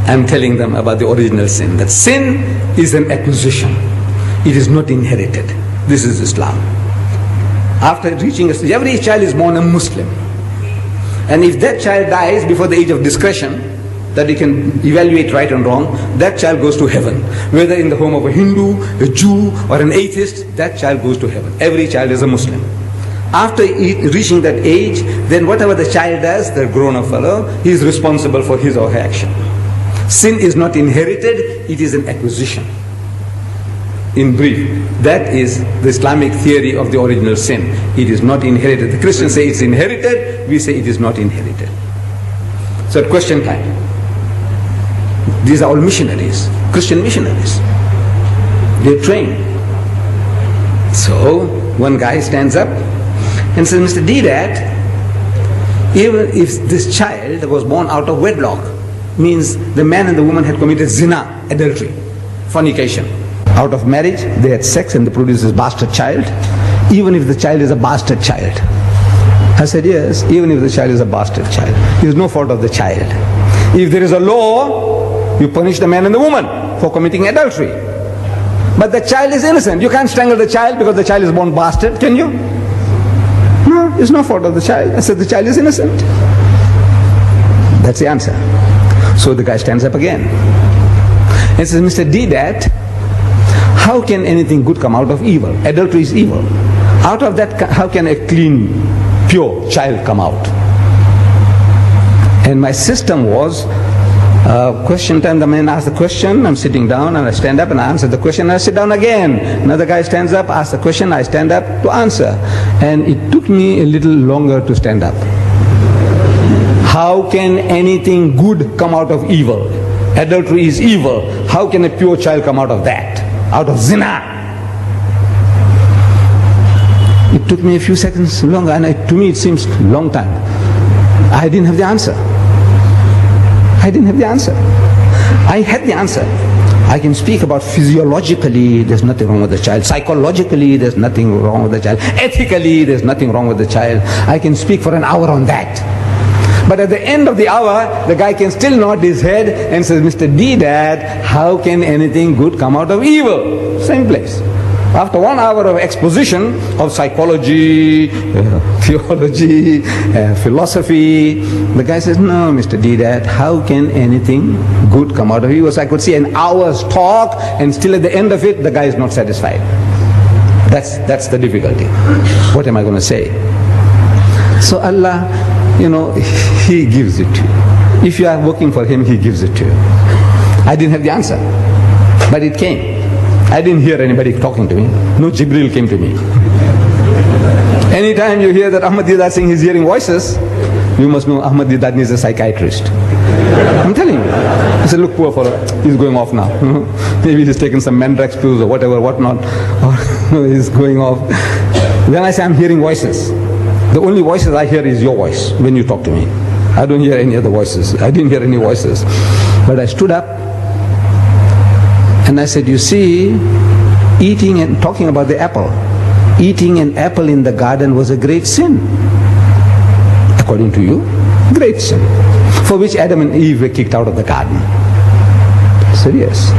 I'm telling them about the original sin. That sin is an acquisition. It is not inherited. This is Islam. After reaching a stage, every child is born a Muslim. And if that child dies before the age of discretion, that he can evaluate right and wrong, that child goes to heaven. Whether in the home of a Hindu, a Jew, or an atheist, that child goes to heaven. Every child is a Muslim. After reaching that age, then whatever the child does, the grown-up fellow, he is responsible for his or her action. Sin is not inherited, it is an acquisition. In brief, that is the Islamic theory of the original sin. It is not inherited. The Christians say it's inherited, we say it is not inherited. So at question time, these are all missionaries, Christian missionaries. They're trained. So one guy stands up and says, Mr. Deedat, even if this child was born out of wedlock, means the man and the woman had committed zina, adultery, fornication. Out of marriage, they had sex and they produced this bastard child, even if the child is a bastard child. I said, yes, even if the child is a bastard child. It is no fault of the child. If there is a law, you punish the man and the woman for committing adultery. But the child is innocent. You can't strangle the child because the child is born bastard, can you? No, it's no fault of the child. I said, the child is innocent. That's the answer. So the guy stands up again and says, Mr. Deedat, how can anything good come out of evil? Adultery is evil. Out of that, how can a clean, pure child come out? And my system was, question time, the man asks the question, I'm sitting down and I stand up and I answer the question and I sit down again. Another guy stands up, asks the question, I stand up to answer. And it took me a little longer to stand up. How can anything good come out of evil? Adultery is evil. How can a pure child come out of that? Out of zina? It took me a few seconds longer, and to me it seems a long time. I didn't have the answer. I didn't have the answer. I had the answer. I can speak about physiologically, there's nothing wrong with the child. Psychologically, there's nothing wrong with the child. Ethically, there's nothing wrong with the child. I can speak for an hour on that. But at the end of the hour, the guy can still nod his head and says, Mr. Deedat, how can anything good come out of evil? Same place. After 1 hour of exposition of psychology, theology, philosophy, the guy says, no, Mr. Deedat, how can anything good come out of evil? So I could see an hour's talk and still at the end of it, the guy is not satisfied. That's the difficulty. What am I going to say? So Allah, He gives it to you. If you are working for Him, He gives it to you. I didn't have the answer, but it came. I didn't hear anybody talking to me. No Jibril came to me. Anytime you hear that Ahmad Deedat saying he's hearing voices, you must know Ahmad Deedat needs a psychiatrist. I'm telling you. I said, look, poor fellow, he's going off now. Maybe he's taken some Mandrax pills or whatever, whatnot. Or he's going off. Then I say, I'm hearing voices. The only voices I hear is your voice when you talk to me. I don't hear any other voices. I didn't hear any voices. But I stood up and I said, you see, eating and talking about the apple. Eating an apple in the garden was a great sin. According to you, great sin. For which Adam and Eve were kicked out of the garden. I said, yes.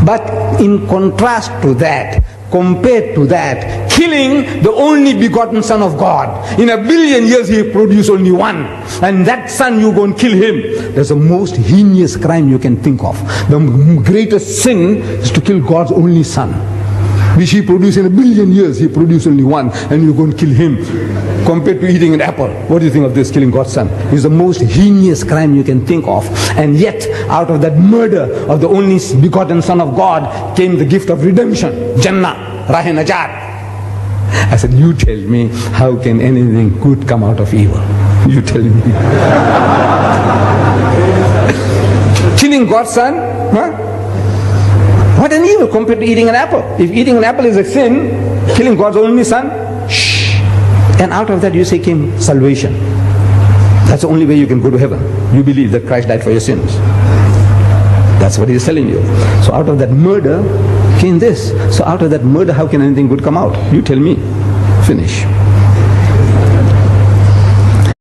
But in contrast to that, compared to that, killing the only begotten Son of God. In 1 billion years He produced only one. And that son, you go and kill him. That's the most heinous crime you can think of. The greatest sin is to kill God's only Son, which He produced in 1 billion years. He produced only one, and you go and kill him. Compared to eating an apple, what do you think of this, killing God's Son? It's the most heinous crime you can think of. And yet, out of that murder of the only begotten Son of God came the gift of redemption, Jannah, Rahe Najat. I said, you tell me, how can anything good come out of evil? You tell me. Killing God's Son? Huh? What an evil compared to eating an apple. If eating an apple is a sin, killing God's only Son, shh. And out of that you say came salvation. That's the only way you can go to heaven. You believe that Christ died for your sins. That's what He's telling you. So out of that murder came this. So out of that murder, how can anything good come out? You tell me. Finish.